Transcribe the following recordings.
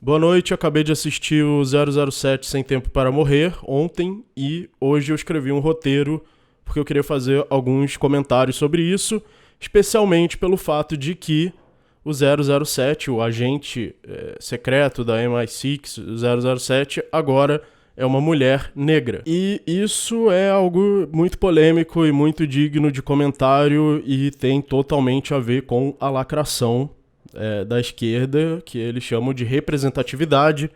Boa noite, acabei de assistir o 007 Sem Tempo para Morrer ontem e hoje eu escrevi um roteiro porque eu queria fazer alguns comentários sobre isso, especialmente pelo fato de que o 007, o agente secreto da MI6, o 007, agora é uma mulher negra. E isso é algo muito polêmico e muito digno de comentário e tem totalmente a ver com a lacração da esquerda, que eles chamam de representatividade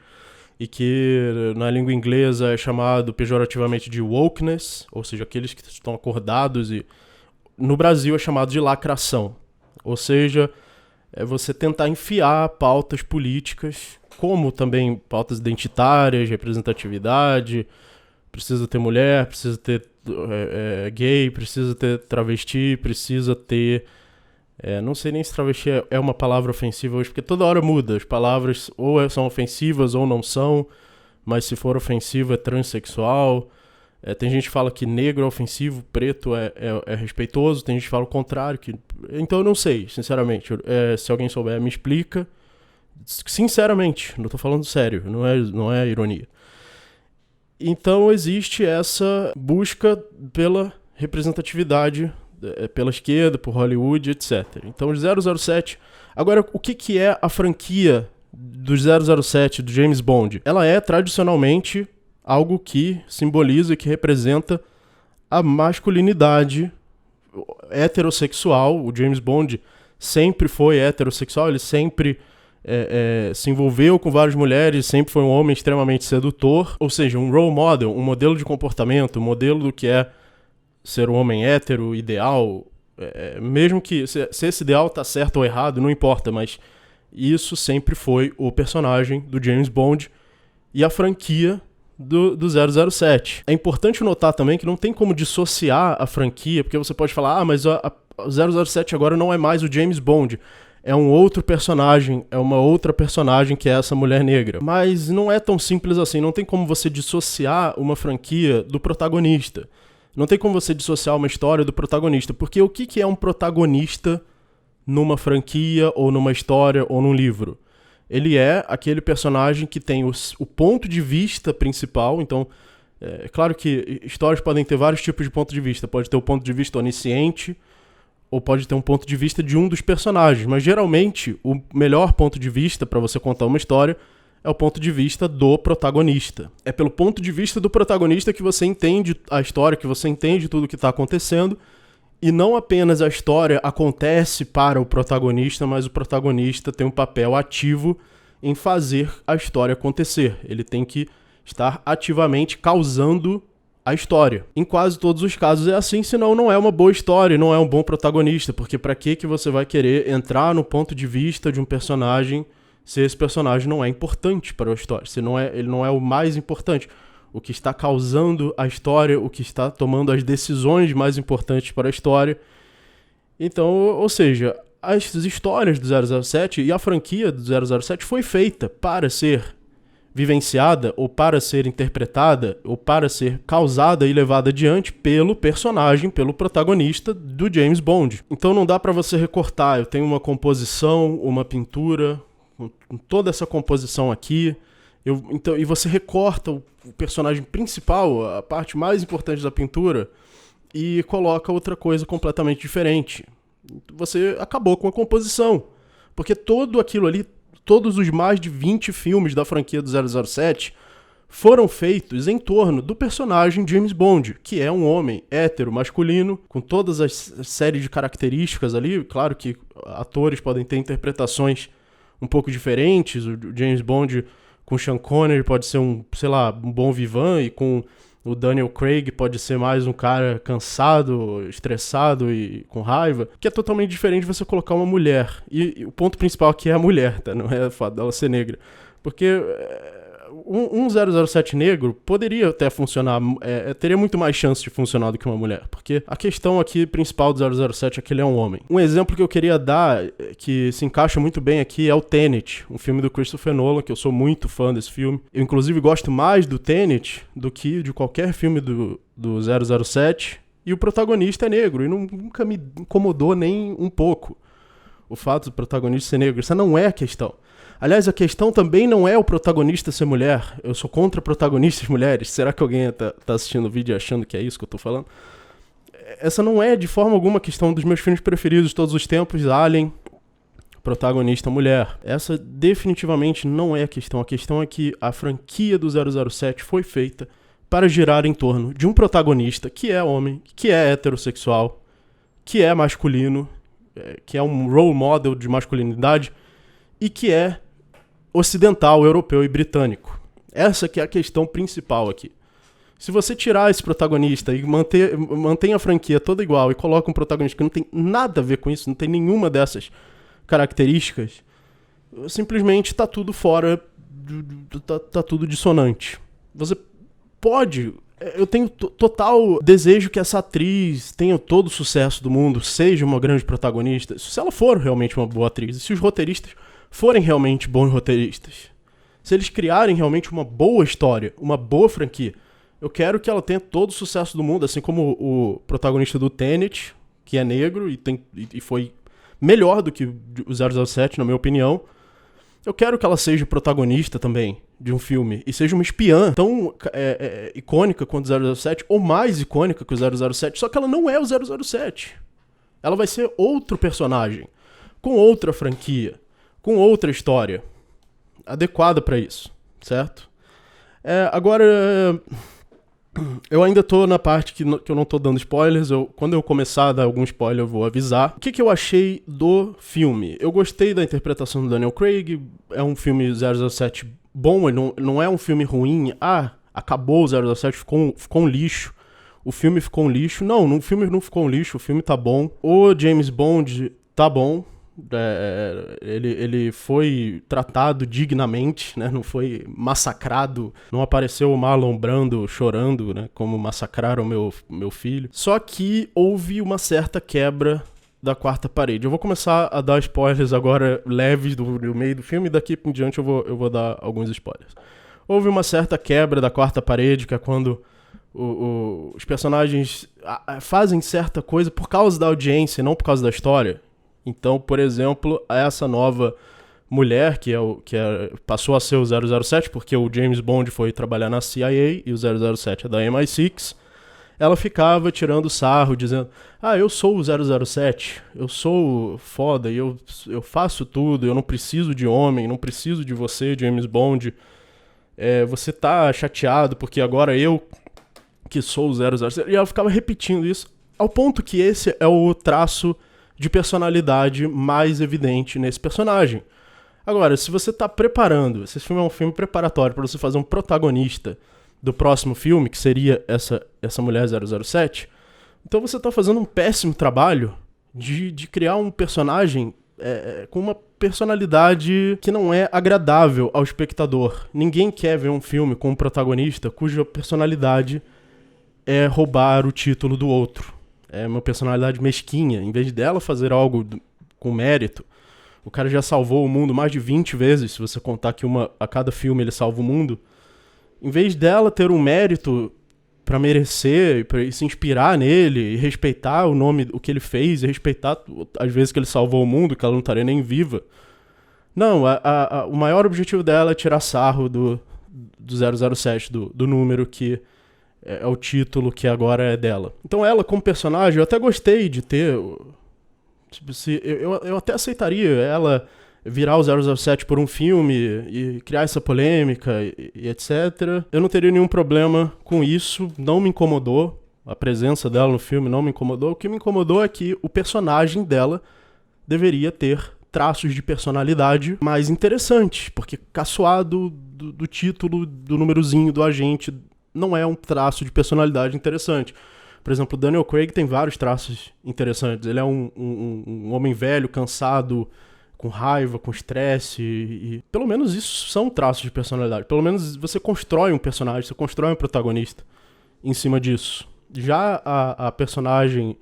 e que na língua inglesa é chamado pejorativamente de wokeness, ou seja, aqueles que estão acordados, e no Brasil é chamado de lacração, ou seja, é você tentar enfiar pautas políticas, como também pautas identitárias, representatividade, precisa ter mulher, precisa ter gay, precisa ter travesti, precisa ter... não sei nem se travesti é uma palavra ofensiva hoje, porque toda hora muda. As palavras ou são ofensivas ou não são, mas se for ofensivo é transexual. Tem gente que fala que negro é ofensivo, preto é respeitoso, tem gente que fala o contrário. Então eu não sei, sinceramente. Se alguém souber, me explica. Sinceramente, não tô falando sério, não é ironia. Então existe essa busca pela representatividade pela esquerda, por Hollywood, etc. Então, o 007... Agora, o que é a franquia do 007, do James Bond? Ela é, tradicionalmente, algo que simboliza e que representa a masculinidade heterossexual. O James Bond sempre foi heterossexual, ele sempre se envolveu com várias mulheres, sempre foi um homem extremamente sedutor. Ou seja, um role model, um modelo de comportamento, um modelo do que é ser um homem hétero, ideal, mesmo que se esse ideal tá certo ou errado, não importa, mas isso sempre foi o personagem do James Bond e a franquia do 007. É importante notar também que não tem como dissociar a franquia, porque você pode falar, mas o 007 agora não é mais o James Bond, é um outro personagem, é uma outra personagem que é essa mulher negra. Mas não é tão simples assim, não tem como você dissociar uma franquia do protagonista. Não tem como você dissociar uma história do protagonista, porque o que é um protagonista numa franquia, ou numa história, ou num livro? Ele é aquele personagem que tem o ponto de vista principal. Então, é claro que histórias podem ter vários tipos de ponto de vista. Pode ter o ponto de vista onisciente, ou pode ter um ponto de vista de um dos personagens. Mas, geralmente, o melhor ponto de vista para você contar uma história é o ponto de vista do protagonista. É pelo ponto de vista do protagonista que você entende a história, que você entende tudo o que está acontecendo, e não apenas a história acontece para o protagonista, mas o protagonista tem um papel ativo em fazer a história acontecer. Ele tem que estar ativamente causando a história. Em quase todos os casos é assim, senão não é uma boa história, não é um bom protagonista, porque para que você vai querer entrar no ponto de vista de um personagem se esse personagem não é importante para a história, se ele não é o mais importante, o que está causando a história, o que está tomando as decisões mais importantes para a história. Então, ou seja, as histórias do 007 e a franquia do 007 foi feita para ser vivenciada, ou para ser interpretada, ou para ser causada e levada adiante pelo personagem, pelo protagonista do James Bond. Então não dá para você recortar, eu tenho uma composição, uma pintura, com toda essa composição aqui, e você recorta o personagem principal, a parte mais importante da pintura, e coloca outra coisa completamente diferente. Você acabou com a composição, porque tudo aquilo ali, todos os mais de 20 filmes da franquia do 007 foram feitos em torno do personagem James Bond, que é um homem hétero, masculino, com todas as séries de características ali. Claro que atores podem ter interpretações um pouco diferentes. O James Bond com Sean Connery pode ser um bom vivan, e com o Daniel Craig pode ser mais um cara cansado, estressado e com raiva, que é totalmente diferente de você colocar uma mulher. E o ponto principal aqui é a mulher, tá? Não é o fato dela ser negra. Porque um 007 negro poderia até funcionar, teria muito mais chance de funcionar do que uma mulher, porque a questão aqui principal do 007 é que ele é um homem. Um exemplo que eu queria dar, que se encaixa muito bem aqui, é o Tenet, um filme do Christopher Nolan, que eu sou muito fã desse filme. Eu, inclusive, gosto mais do Tenet do que de qualquer filme do 007, e o protagonista é negro, e nunca me incomodou nem um pouco o fato do protagonista ser negro. Essa não é a questão. Aliás, a questão também não é o protagonista ser mulher. Eu sou contra protagonistas mulheres. Será que alguém tá assistindo o vídeo achando que é isso que eu tô falando? Essa não é de forma alguma a questão dos meus filmes preferidos de todos os tempos, Alien, protagonista mulher. Essa definitivamente não é a questão. A questão é que a franquia do 007 foi feita para girar em torno de um protagonista que é homem, que é heterossexual, que é masculino, que é um role model de masculinidade e que é ocidental, europeu e britânico. Essa que é a questão principal aqui. Se você tirar esse protagonista e mantém a franquia toda igual e coloca um protagonista que não tem nada a ver com isso, não tem nenhuma dessas características, simplesmente tá tudo fora, tá tudo dissonante. Você pode... Eu tenho total desejo que essa atriz tenha todo o sucesso do mundo, seja uma grande protagonista, se ela for realmente uma boa atriz, e se os roteiristas forem realmente bons roteiristas, se eles criarem realmente uma boa história, uma boa franquia, eu quero que ela tenha todo o sucesso do mundo, assim como o protagonista do Tenet, que é negro e foi melhor do que o 007, na minha opinião. Eu quero que ela seja protagonista também de um filme e seja uma espiã tão icônica quanto o 007, ou mais icônica que o 007, só que ela não é o 007. Ela vai ser outro personagem, com outra franquia, com outra história, adequada pra isso, certo? Agora, eu ainda tô na parte que eu não tô dando spoilers. Quando eu começar a dar algum spoiler, eu vou avisar. O que eu achei do filme? Eu gostei da interpretação do Daniel Craig. É um filme 007 bom, ele não é um filme ruim. Acabou o 007, ficou um lixo. O filme ficou um lixo. Não, o filme não ficou um lixo, o filme tá bom. O James Bond tá bom. Ele foi tratado dignamente, né? Não foi massacrado, não apareceu o Marlon Brando chorando, né? Como massacraram meu filho. Só que houve uma certa quebra da quarta parede. Eu vou começar a dar spoilers agora leves do meio do filme, e daqui em diante eu vou dar alguns spoilers. Houve uma certa quebra da quarta parede, que é quando os personagens fazem certa coisa por causa da audiência, não por causa da história. Então, por exemplo, essa nova mulher, que passou a ser o 007, porque o James Bond foi trabalhar na CIA e o 007 é da MI6, ela ficava tirando sarro, dizendo: eu sou o 007, eu sou foda, eu faço tudo, eu não preciso de homem, não preciso de você, James Bond. Você tá chateado porque agora eu que sou o 007. E ela ficava repetindo isso, ao ponto que esse é o traço de personalidade mais evidente nesse personagem. Agora, se você tá preparando, esse filme é um filme preparatório para você fazer um protagonista do próximo filme, que seria essa mulher 007, então você tá fazendo um péssimo trabalho de criar um personagem com uma personalidade que não é agradável ao espectador. Ninguém quer ver um filme com um protagonista cuja personalidade é roubar o título do outro. É uma personalidade mesquinha. Em vez dela fazer algo com mérito, o cara já salvou o mundo mais de 20 vezes, se você contar que a cada filme ele salva o mundo. Em vez dela ter um mérito pra merecer, pra se inspirar nele, e respeitar o nome, o que ele fez, e respeitar as vezes que ele salvou o mundo, que ela não estaria nem viva. Não, o maior objetivo dela é tirar sarro do 007, do número que é o título que agora é dela. Então ela, como personagem, eu até gostei de ter... Tipo, eu até aceitaria ela virar o 007 por um filme e criar essa polêmica e etc. Eu não teria nenhum problema com isso, não me incomodou. A presença dela no filme não me incomodou. O que me incomodou é que o personagem dela deveria ter traços de personalidade mais interessantes, porque caçoar do título, do númerozinho do agente, não é um traço de personalidade interessante. Por exemplo, o Daniel Craig tem vários traços interessantes. Ele é um homem velho, cansado, com raiva, com estresse, e pelo menos isso são traços de personalidade. Pelo menos você constrói um personagem, você constrói um protagonista em cima disso. Já a personagem,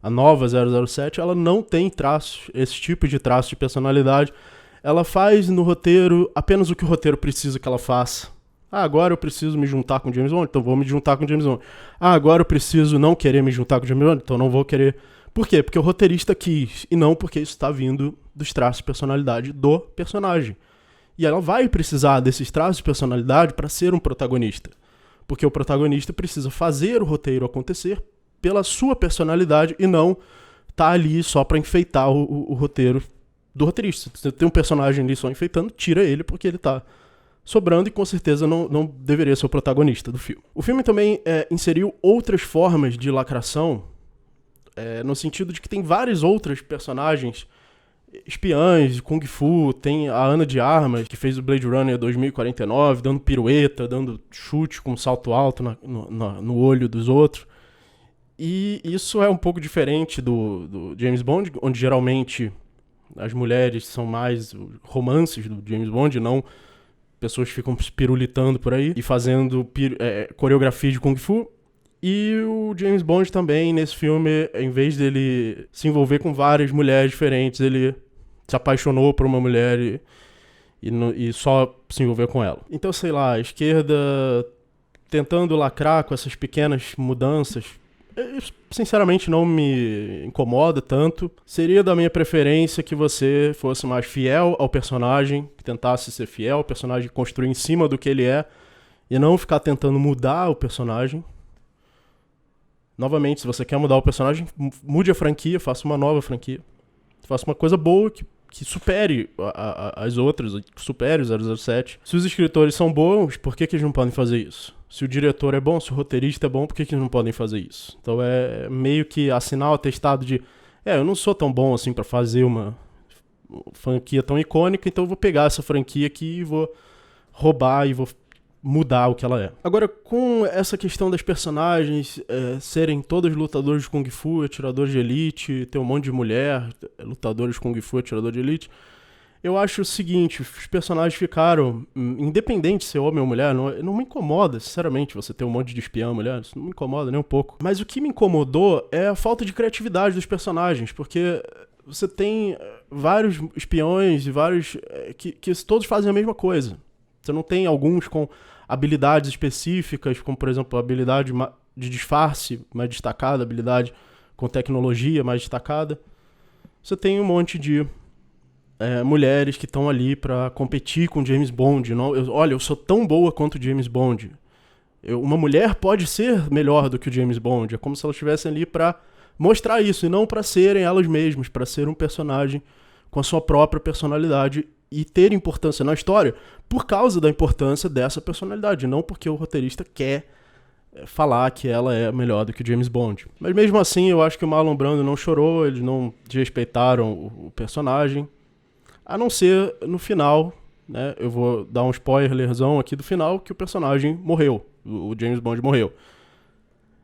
a nova 007, ela não tem traços, esse tipo de traço de personalidade. Ela faz no roteiro apenas o que o roteiro precisa que ela faça. Agora eu preciso me juntar com o James Bond, então vou me juntar com o James Bond. Agora eu preciso não querer me juntar com o James Bond, então não vou querer. Por quê? Porque o roteirista quis, e não porque isso está vindo dos traços de personalidade do personagem. E ela vai precisar desses traços de personalidade para ser um protagonista. Porque o protagonista precisa fazer o roteiro acontecer pela sua personalidade e não tá ali só para enfeitar o roteiro do roteirista. Se tem um personagem ali só enfeitando, tira ele porque ele tá sobrando e com certeza não deveria ser o protagonista do filme. O filme também inseriu outras formas de lacração, no sentido de que tem várias outras personagens espiãs de Kung Fu, tem a Ana de Armas, que fez o Blade Runner 2049, dando pirueta, dando chute com um salto alto no olho dos outros. E isso é um pouco diferente do James Bond, onde geralmente as mulheres são mais romances do James Bond, não pessoas que ficam pirulitando por aí e fazendo coreografia de Kung Fu. E o James Bond também, nesse filme, em vez dele se envolver com várias mulheres diferentes, ele se apaixonou por uma mulher e só se envolveu com ela. Então, sei lá, a esquerda tentando lacrar com essas pequenas mudanças, sinceramente não me incomoda tanto. Seria da minha preferência que você fosse mais fiel ao personagem, que tentasse ser fiel ao personagem, construir em cima do que ele é, e não ficar tentando mudar o personagem. Novamente, se você quer mudar o personagem, mude a franquia, faça uma nova franquia. Faça uma coisa boa que supere as outras, supere o 007. Se os escritores são bons, por que eles não podem fazer isso? Se o diretor é bom, se o roteirista é bom, por que eles não podem fazer isso? Então é meio que assinar o atestado de eu não sou tão bom assim pra fazer uma franquia tão icônica, então eu vou pegar essa franquia aqui e vou roubar e vou mudar o que ela é. Agora, com essa questão das personagens serem todos lutadores de Kung Fu, atiradores de elite, ter um monte de mulher, lutadores de Kung Fu, atirador de elite, eu acho o seguinte, os personagens ficaram, independente de ser homem ou mulher, não me incomoda, sinceramente, você ter um monte de espião mulher, isso não me incomoda nem um pouco. Mas o que me incomodou é a falta de criatividade dos personagens, porque você tem vários espiões e vários que todos fazem a mesma coisa. Você não tem alguns com habilidades específicas, como, por exemplo, a habilidade de disfarce mais destacada, habilidade com tecnologia mais destacada. Você tem um monte de mulheres que estão ali pra competir com James Bond. Olha, eu sou tão boa quanto James Bond. Uma mulher pode ser melhor do que o James Bond. É como se elas estivessem ali pra mostrar isso, e não pra serem elas mesmas, pra ser um personagem com a sua própria personalidade e ter importância na história por causa da importância dessa personalidade, não porque o roteirista quer falar que ela é melhor do que o James Bond. Mas mesmo assim, eu acho que o Marlon Brando não chorou, eles não desrespeitaram o personagem, a não ser no final, né? Eu vou dar um spoilerzão aqui do final, que o personagem morreu, o James Bond morreu.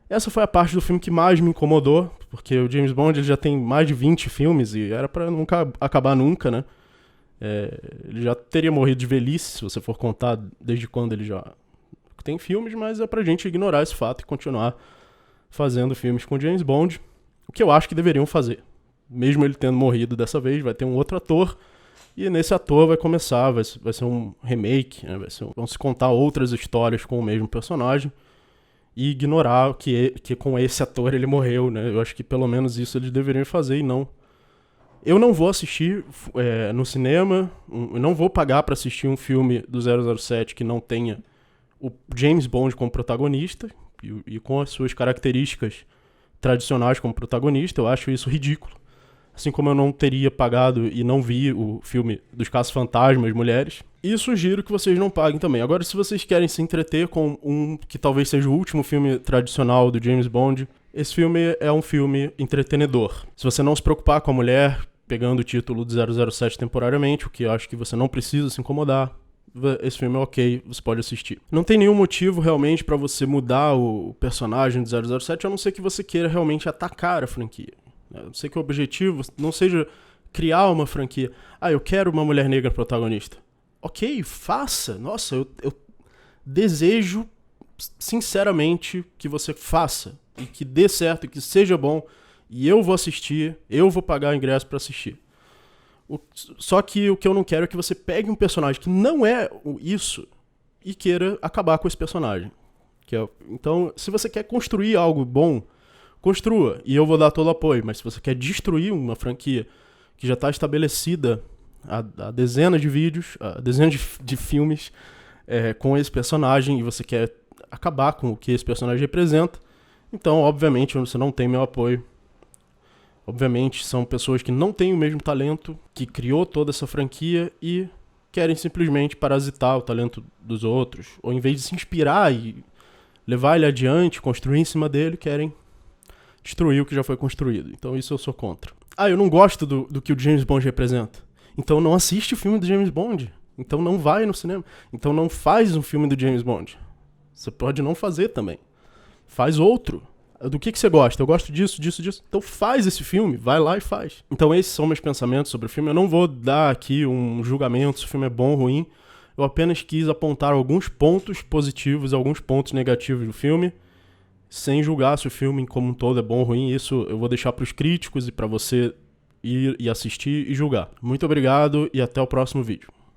Essa foi a parte do filme que mais me incomodou, porque o James Bond ele já tem mais de 20 filmes e era pra nunca acabar nunca, né? Ele já teria morrido de velhice, se você for contar desde quando ele já tem filmes, mas é pra gente ignorar esse fato e continuar fazendo filmes com James Bond, o que eu acho que deveriam fazer. Mesmo ele tendo morrido dessa vez, vai ter um outro ator, e nesse ator vai ser um remake, né? Vão se contar outras histórias com o mesmo personagem, e ignorar que com esse ator ele morreu, né? Eu acho que pelo menos isso eles deveriam fazer e não... Eu não vou assistir no cinema, eu não vou pagar pra assistir um filme do 007 que não tenha o James Bond como protagonista e com as suas características tradicionais como protagonista. Eu acho isso ridículo. Assim como eu não teria pagado e não vi o filme dos Caça-Fantasmas Mulheres. E sugiro que vocês não paguem também. Agora, se vocês querem se entreter com um que talvez seja o último filme tradicional do James Bond, esse filme é um filme entretenedor. Se você não se preocupar com a mulher pegando o título de 007 temporariamente, o que eu acho que você não precisa se incomodar, esse filme é ok, você pode assistir. Não tem nenhum motivo realmente pra você mudar o personagem do 007, a não ser que você queira realmente atacar a franquia. A não ser que o objetivo não seja criar uma franquia. Eu quero uma mulher negra protagonista. Ok, faça. Nossa, eu desejo sinceramente que você faça e que dê certo, que seja bom, e eu vou assistir, eu vou pagar o ingresso pra assistir. Só que o que eu não quero é que você pegue um personagem que não é isso e queira acabar com esse personagem. Então, se você quer construir algo bom, construa, e eu vou dar todo o apoio. Mas se você quer destruir uma franquia que já está estabelecida há dezenas de vídeos, há dezenas de filmes com esse personagem e você quer acabar com o que esse personagem representa, então, obviamente, você não tem meu apoio. Obviamente, são pessoas que não têm o mesmo talento, que criou toda essa franquia e querem simplesmente parasitar o talento dos outros, ou em vez de se inspirar e levar ele adiante, construir em cima dele, querem destruir o que já foi construído. Então isso eu sou contra. Eu não gosto do que o James Bond representa. Então não assiste o filme do James Bond. Então não vai no cinema. Então não faz um filme do James Bond. Você pode não fazer também. Faz outro. Do que você gosta? Eu gosto disso. Então faz esse filme, vai lá e faz. Então esses são meus pensamentos sobre o filme. Eu não vou dar aqui um julgamento se o filme é bom ou ruim. Eu apenas quis apontar alguns pontos positivos, alguns pontos negativos do filme, sem julgar se o filme como um todo é bom ou ruim. Isso eu vou deixar para os críticos e para você ir e assistir e julgar. Muito obrigado e até o próximo vídeo.